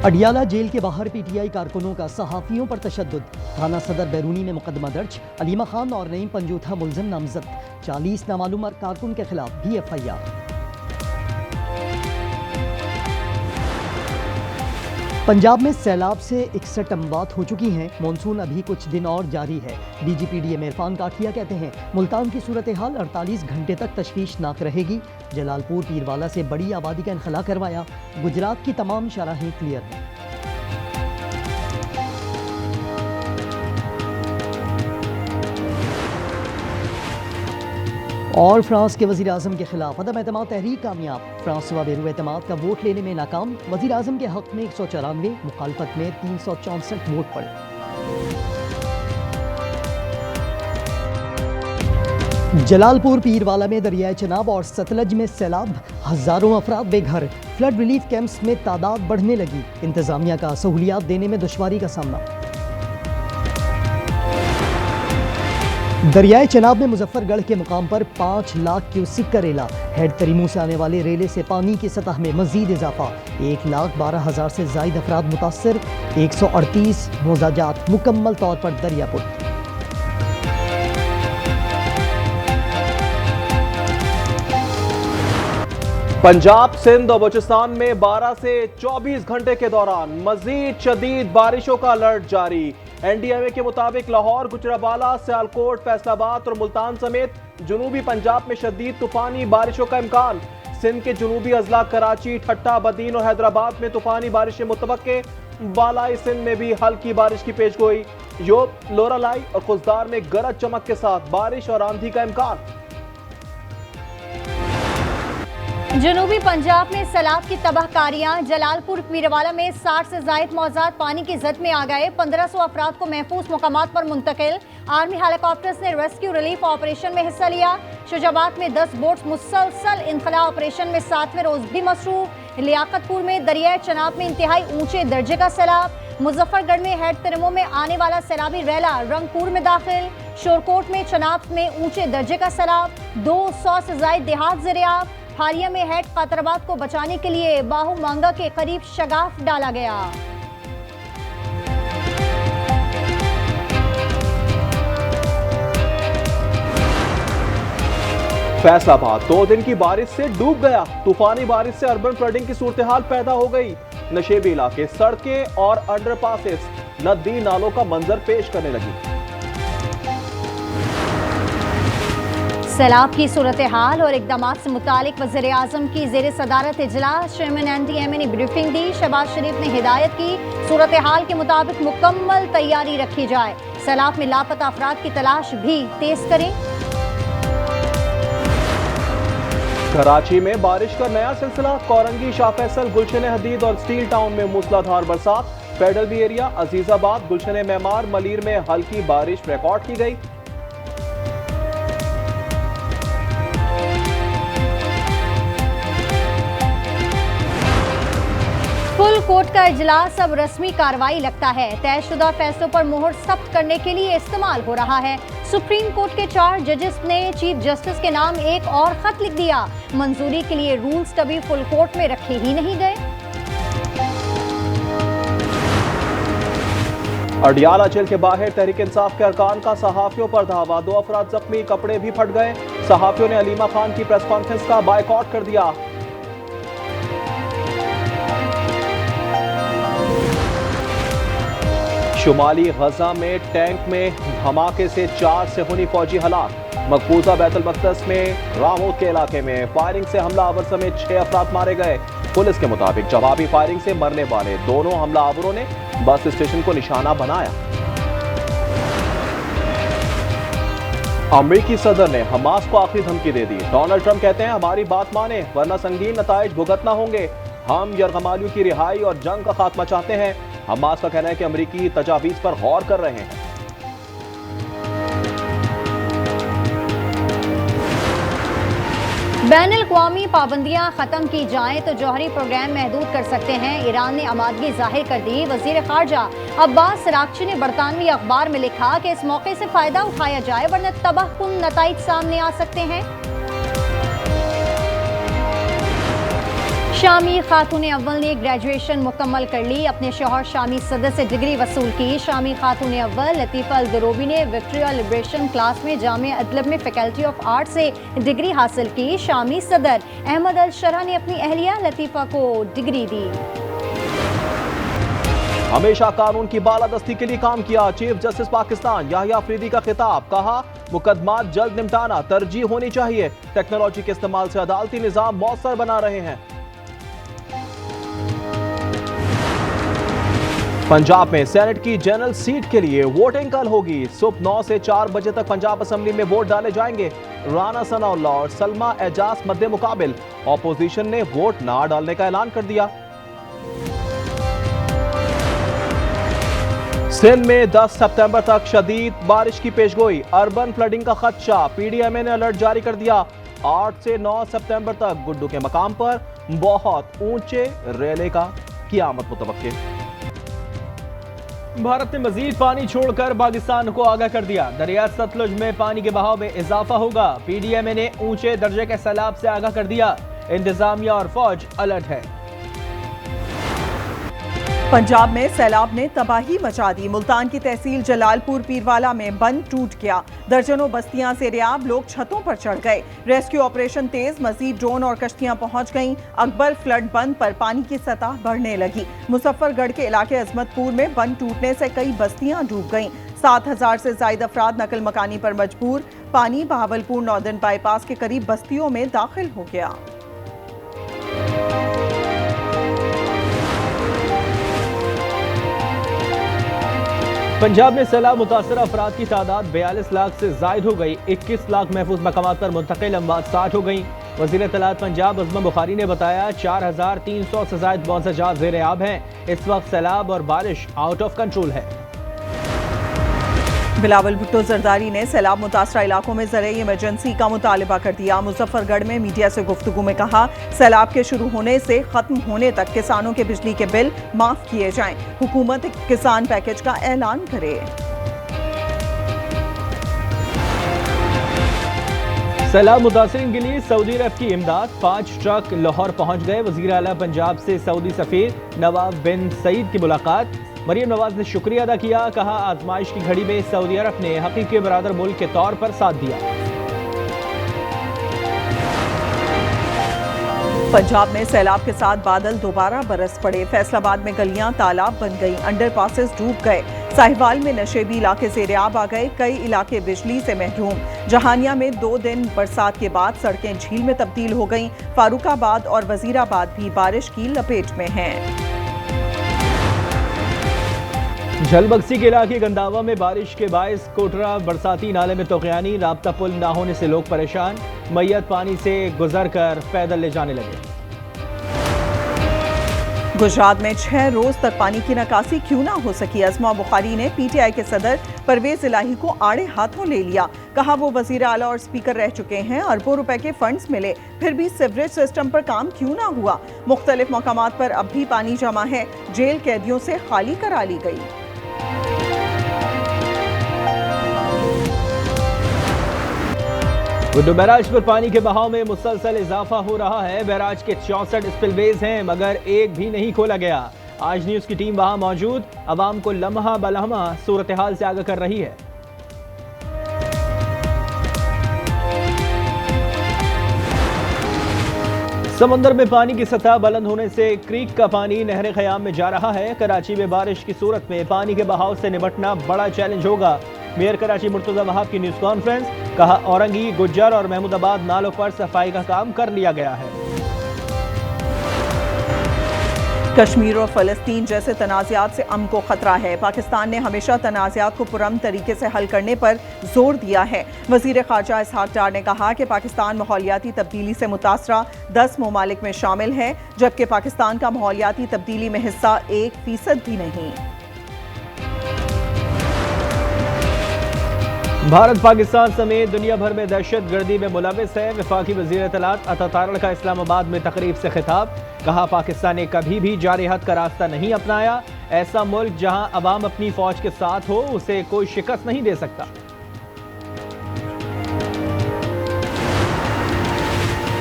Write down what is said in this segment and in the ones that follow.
Adiala jail के बाहर PTI कारकुनों का सहाफियों पर तशद्दुद। थाना सदर बैरूनी में मुकदमा दर्ज। अलीमा खान और नईम पंजूथा मुलजिम नामजद। 40 नामालूम कारकुन के खिलाफ भी FIR। पंजाब में सैलाब से 61 अमवात हो चुकी हैं। मानसून अभी कुछ दिन और जारी है। DGP DM इरफान काठिया कहते हैं मुल्तान की सूरत हाल 48 घंटे तक तशवीशनाक रहेगी। जलालपुर पीरवाला से बड़ी आबादी का इनखला करवाया। गुजरात की तमाम शाहराहें क्लियर हैं। और फ्रांस के वज़ीर आज़म के खिलाफ अदम एतमाद तहरीक कामयाब। फ्रांस हुआ बेरू एतमाद का वोट लेने में नाकाम। वज़ीर आज़म के हक में 194, मुखालफत में 364 वोट पड़े। जलालपुर पीरवाला में दरियाए चनाब और सतलज में सैलाब। हजारों अफराद बेघर। फ्लड रिलीफ कैंप्स में तादाद बढ़ने लगी। इंतजामिया का सहूलियात देने में दुश्वारी का सामना। दरियाए चनाब में मुजफ्फरगढ़ के मुकाम पर 5 लाख क्यूसिक का रेला। हेड तरीमू से आने वाले रेले से पानी की सतह में मजीद इजाफा। 1,12,000 से जायद अफराद मुतासर। 138 मोजाजात मुकम्मल तौर पर दरियापुर। पंजाब, सिंध और बलूचिस्तान में 12 से 24 घंटे के दौरान मजीद शदीद बारिशों का अलर्ट जारी। NDMA के मुताबिक लाहौर, गुजरांवाला, सियालकोट, फैसलाबाद और मुल्तान समेत जुनूबी पंजाब में शदीद तूफानी बारिशों का इम्कान। सिंध के जुनूबी अजला कराची, ठट्टा, बदीन और हैदराबाद में तूफानी बारिशें मुतवक्के। बालाई सिंध में भी हल्की बारिश की पेशगोई। योब, लोरालाई और खुजदार में गरज चमक के साथ बारिश और आंधी का इम्कान। जनूबी पंजाब में सैलाब की तबाहकारियां। जलालपुर पीरवाला में 60 से जायद मौजाद पानी की जद में आ गए। 1500 अफराद को महफूज मुकामात पर मुंतकिल। आर्मी हेलीकॉप्टर्स ने रेस्क्यू रिलीफ ऑपरेशन में हिस्सा लिया। शुजाबाद में 10 बोट्स मुसलसल इनखला ऑपरेशन में 7वें रोज भी मसरूफ। लियाकतपुर में दरियाए चनाब में इंतहाई ऊंचे दर्जे का सैलाब। मुजफ्फरगढ़ में हेड तरीमो में आने वाला सैलाबी रैला रंगपुर में दाखिल। शोरकोट में चनाब में ऊंचे दर्जे का सैलाब। 200 से जायद देहात ज़रियाब। हालिया में हेड कातराबाद को बचाने के लिए बाहू मांगा के करीब शगाफ डाला गया। फैसलाबाद 2 दिन की बारिश से डूब गया। तूफानी बारिश से अर्बन फ्लडिंग की सूरत हाल पैदा हो गई। नशेबी इलाके, सड़कें और अंडरपासेस नदी नालों का मंजर पेश करने लगी। सैलाब की सूरत हाल और इकदाम से मुतालिक वज़ीर आज़म की ज़ेर सदारत इजलास चेयरमैन NDMA ने ब्रीफिंग दी। शहबाज शरीफ ने हिदायत की सूरत हाल के मुताबिक मुकम्मल तैयारी रखी जाए। सैलाब में लापता अफराद की तलाश भी तेज करें। कराची में बारिश का नया सिलसिला। कोरंगी, शाह फैसल, गुलशन हदीद और स्टील टाउन में मूसलाधार बरसात। फेडरल बी एरिया, अजीजाबाद, गुलशन मेमार, मलीर में हल्की बारिश रिकॉर्ड की गई। फुल कोर्ट का इजलास अब रस्मी कार्रवाई लगता है। तयशुदा फैसलों पर मोहर सख्त करने के लिए इस्तेमाल हो रहा है। सुप्रीम कोर्ट के 4 जजेस ने चीफ जस्टिस के नाम एक और खत लिख दिया। मंजूरी के लिए रूल्स कभी फुल कोर्ट में रखे ही नहीं गए। अडियाला जेल के बाहर तहरीक इंसाफ के अरकान का सहाफियों पर धावा। 2 अफराद जख्मी, कपड़े भी फट गए। सहाफियों ने अलीमा खान की प्रेस कॉन्फ्रेंस का बायकॉट कर दिया। शुमाली गजा में टैंक में धमाके से 4 सेहूनी फौजी हलाक। मकबूजा बैतुल मक़दस में रामोद के इलाके में फायरिंग से हमलावर समेत 6 अफराद मारे गए। पुलिस के मुताबिक जवाबी फायरिंग से मरने वाले दोनों हमलावरों ने बस स्टेशन को निशाना बनाया। अमेरिकी सदर ने हमास को आखिरी धमकी दे दी। डोनाल्ड ट्रंप कहते हैं हमारी बात माने वरना संगीन नताइज भुगतना होंगे। हम यरगमालियों की रिहाई और जंग का खात्मा चाहते हैं। हमास का कहना है कि अमेरिकी तजावीज पर गौर कर रहे हैं। बैनुल-अक़वामी पाबंदियां खत्म की जाएं तो जौहरी प्रोग्राम महदूद कर सकते हैं। ईरान ने आमादगी जाहिर कर दी। वजीर खारजा अब्बास सरागची ने बरतानवी अखबार में लिखा कि इस मौके से फायदा उठाया जाए वरना तबाहकुन नताइज सामने आ सकते हैं। शामी खातून अव्वल ने ग्रेजुएशन मुकम्मल कर ली। अपने शौहर शामी सदर से डिग्री वसूल की। शामी खातून अव्वल लतीफ़ा अल-दरोबी ने विक्टोरिया लिबरेशन क्लास में जामिया अदलब में फैकल्टी ऑफ आर्ट से डिग्री हासिल की। शामी सदर अहमद अल शरह ने अपनी अहलिया लतीफ़ा को डिग्री दी। हमेशा कानून की बालादस्ती के लिए काम किया। चीफ जस्टिस पाकिस्तान याहिया अफरीदी का खिताब। कहा, मुकदमात जल्द निपटाना तरजीह होनी चाहिए। टेक्नोलॉजी के इस्तेमाल से अदालती निजाम मौसर बना रहे हैं। पंजाब में सेनेट की जनरल सीट के लिए वोटिंग कल होगी। सुबह 9 से 4 बजे तक पंजाब असेंबली में वोट डाले जाएंगे। राना सनाउल्लाह और सलमा एजाज मद्दे मुकाबिल। ऑपोजिशन ने वोट ना डालने का ऐलान कर दिया। सिंध में 10 सितंबर तक शदीद बारिश की पेशगोई। अर्बन फ्लडिंग का खदशा। पीडीएमए ने अलर्ट जारी कर दिया। 8 से 9 सितंबर तक गुड्डू के मकाम पर बहुत ऊंचे रेले का क़यामत मुतवक्के। भारत ने मजीद पानी छोड़कर पाकिस्तान को आगाह कर दिया। दरिया सतलुज में पानी के बहाव में इजाफा होगा। पीडीएमए ने ऊंचे दर्जे के सैलाब से आगाह कर दिया। इंतजामिया और फौज अलर्ट है। पंजाब में सैलाब ने तबाही मचा दी। मुल्तान की तहसील जलालपुर पीरवाला में बंद टूट गया। दर्जनों बस्तियां से रियाब लोग छतों पर चढ़ गए। रेस्क्यू ऑपरेशन तेज। मजीद ड्रोन और कश्तियां पहुंच गईं। अकबर फ्लड बंद पर पानी की सतह बढ़ने लगी। मुजफ्फरगढ़ के इलाके अजमतपुर में बंद टूटने से कई बस्तियां डूब गईं। 7,000 से ज्यादा अफराद नकल मकानी पर मजबूर। पानी बहावलपुर नॉर्दर्न बाईपास के करीब बस्तियों में दाखिल हो गया। पंजाब में सैलाब मुतासर अफराद की तादाद 42 लाख से जायद हो गई। 21 लाख महफूज मकामात पर मुंतकिल अमवात 60 हो गई। वज़ीर इत्तलात पंजाब अज़मा बुखारी ने बताया 4,300 से जायद मौज़ाजात ज़ेर-ए-आब हैं। इस वक्त सैलाब और बारिश आउट ऑफ कंट्रोल है। बिलावल भुट्टो जरदारी ने सैलाब मुतासरा इलाकों में ज़रूरी इमरजेंसी का मुतालबा कर दिया। मुजफ्फरगढ़ में मीडिया से गुफ्तगू में कहा, सैलाब के शुरू होने से खत्म होने तक किसानों के बिजली के बिल माफ किए जाएं। हुकूमत किसान पैकेज का ऐलान करे। सैलाब मुतासरीन के लिए सऊदी अरब की इमदाद। 5 ट्रक लाहौर पहुंच गए। वज़ीर आला पंजाब से सऊदी सफ़ीर नवाब बिन सईद की मुलाकात। मरियम नवाज ने शुक्रिया अदा किया। कहा, आजमाइश की घड़ी में सऊदी अरब ने हकीकी बरादर मुल्क के तौर पर साथ दिया। पंजाब में सैलाब के साथ बादल दोबारा बरस पड़े। फैसलाबाद में गलियां तालाब बन गई। अंडरपासेस डूब गए। साहिवाल में नशेबी इलाके ज़ेर-ए-आब आ गए। कई इलाके बिजली से महरूम। जहानिया में 2 दिन बरसात के बाद सड़कें झील में तब्दील हो गईं। फारूकाबाद और वजीराबाद भी बारिश की लपेट में हैं। झलबक्सी के इलाके गंदावा में बारिश के बायस कोटरा बरसाती नाले में तोक़यानी। राब्ता पुल ना होने से लोग परेशान। मैयत पानी से गुजर कर पैदल ले जाने लगे। गुजरात में 6 रोज तक पानी की निकासी क्यों ना हो सकी। अज़मा बुखारी ने पीटीआई के सदर परवेज इलाही को आड़े हाथों ले लिया। कहा, वो वजीर आला और स्पीकर रह चुके हैं। अरबों रुपए के फंड्स मिले, फिर भी सीवरेज सिस्टम पर काम क्यों ना हुआ। मुख्तलिफ मकामात पर अब भी पानी जमा है। जेल कैदियों से खाली करा ली गई। गुड्डू बैराज पर पानी के बहाव में मुसलसल इजाफा हो रहा है। बैराज के 64 स्पिलवेज हैं, मगर एक भी नहीं खोला गया। आज न्यूज की टीम वहां मौजूद अवाम को लम्हा बलम्हा सूरत हाल से आगाह कर रही है। समंदर में पानी की सतह बुलंद होने से क्रीक का पानी नहर ख़याम में जा रहा है। कराची में बारिश की सूरत में पानी के बहाव से निपटना बड़ा चैलेंज होगा। मेयर कराची मुर्तज़ा वहाब की न्यूज़ कॉन्फ्रेंस। कहा, औरंगी, गुज्जर और महमूदाबाद नालों पर सफाई का काम कर लिया गया है। कश्मीर और फ़लस्तीन जैसे तनाज़ात से अमन को खतरा है। पाकिस्तान ने हमेशा तनाज़ात को पुरअमन तरीके से हल करने पर जोर दिया है। वज़ीर ख़ारजा इसहाक़ डार ने कहा कि पाकिस्तान माहौलियाती तब्दीली से मुतासरा 10 ममालिक में शामिल है, जबकि पाकिस्तान का माहौलियाती तब्दीली में हिस्सा 1% भी नहीं। भारत पाकिस्तान समेत दुनिया भर में दहशत गर्दी में मुलविस है। वफाकी वज़ीर इत्तलात अता तारड़ का इस्लामाबाद में तकरीब से खिताब। कहा, पाकिस्तान ने कभी भी जारहत का रास्ता नहीं अपनाया। ऐसा मुल्क जहां अवाम अपनी फौज के साथ हो, उसे कोई शिकस्त नहीं दे सकता।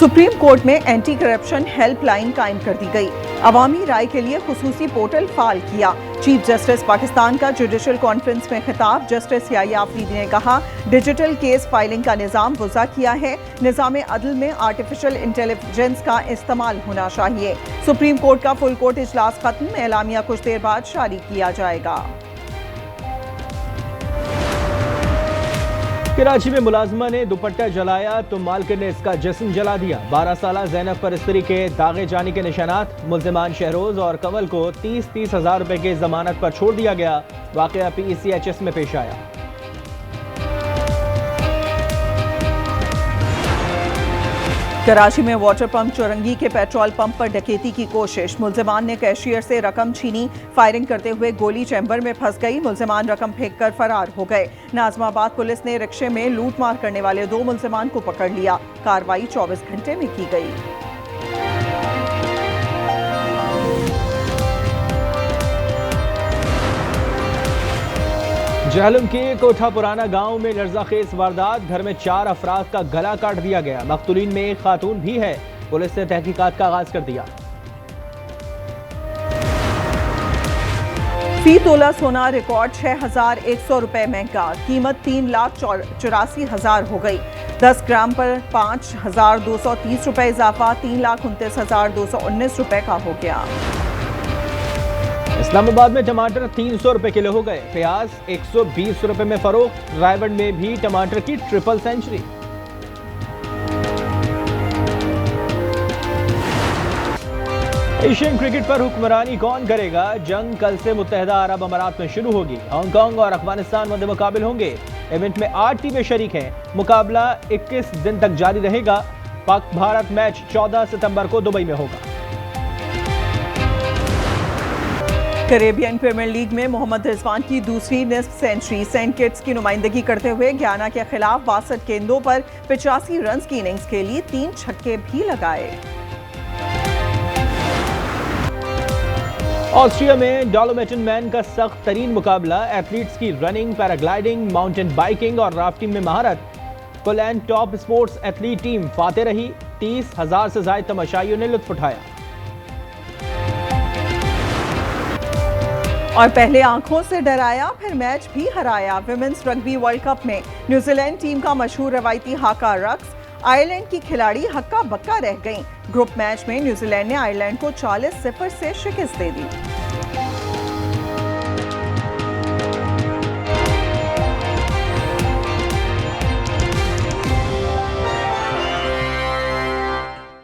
सुप्रीम कोर्ट में एंटी करप्शन हेल्पलाइन कायम कर दी गई। अवामी राय के लिए खुसूसी पोर्टल फाल किया। चीफ जस्टिस पाकिस्तान का जुडिशल कॉन्फ्रेंस में खिताब। जस्टिस याह्या अफरीदी ने कहा, डिजिटल केस फाइलिंग का निज़ाम वज़ा किया है। निज़ाम अदल में आर्टिफिशियल इंटेलिजेंस का इस्तेमाल होना चाहिए। सुप्रीम कोर्ट का फुल कोर्ट इजलास खत्म। एलामिया कुछ देर बाद जारी किया जाएगा। कराची में मुलाजमा ने दुपट्टा जलाया तो मालकिन ने इसका जिस्म जला दिया। 12 साला ज़ैनब परस्तरी के दागे जाने के निशानात। मुल्जिमान शहरोज और कंवल को 30-30 हज़ार रुपए की जमानत पर छोड़ दिया गया। वाक़या PCHS में पेश आया। कराची में वाटर पंप चौरंगी के पेट्रोल पंप पर डकैती की कोशिश। मुल्जिमान ने कैशियर से रकम छीनी। फायरिंग करते हुए गोली चैम्बर में फंस गई। मुल्जिमान रकम फेंककर फरार हो गए। नाजमाबाद पुलिस ने रिक्शे में लूटमार करने वाले 2 मुल्जिमान को पकड़ लिया। कार्रवाई 24 घंटे में की गई। जहलम के कोठा पुराना गांव में लर्जाखेज वारदात। घर में 4 अफराद का गला काट दिया गया। मकतूलीन में एक खातून भी है। पुलिस ने तहकीकात का आगाज कर दिया। फी तोला सोना रिकॉर्ड 6,100 रुपए महंगा। कीमत 3,84,000 हो गई। 10 ग्राम पर 5,230 रुपए इजाफा 3,29,219 रुपए का हो गया। इस्लामाबाद में टमाटर 300 रुपए किलो हो गए। प्याज 120 रुपए में फरोख्त। रायगढ़ में भी टमाटर की ट्रिपल सेंचुरी। एशियन क्रिकेट पर हुक्मरानी कौन करेगा? जंग कल से मुत्तहिदा अरब अमारात में शुरू होगी। हांगकांग और अफगानिस्तान मध्य मुकाबिल होंगे। इवेंट में 8 टीमें शरीक हैं। मुकाबला 21 दिन तक जारी रहेगा। पाक भारत मैच 14 सितंबर को दुबई में होगा। कैरेबियन प्रीमियर लीग में मोहम्मद रिजवान की दूसरी निस्फ सेंचुरी। सेंट किट्स की नुमाइंदगी करते हुए गयाना के खिलाफ 62 गेंदों पर 85 रन की इनिंग्स खेली। 3 छक्के भी लगाए। ऑस्ट्रिया में डॉलोमेटन मैन का सख्त तरीन मुकाबला। एथलीट्स की रनिंग, पैराग्लाइडिंग, माउंटेन बाइकिंग और राफ्टिंग में महारत। Poland top sports athlete team फाते रही। 30,000 से ज्यादा तमाशाइयों ने लुत्फ उठाया। और पहले आंखों से डराया, फिर मैच भी हराया। विमेंस रग्बी वर्ल्ड कप में न्यूजीलैंड टीम का मशहूर रवायती हाका रक्स। आयरलैंड की खिलाड़ी हक्का बक्का रह गईं। ग्रुप मैच में न्यूजीलैंड ने आयरलैंड को 40-0 से शिकस्त दे दी।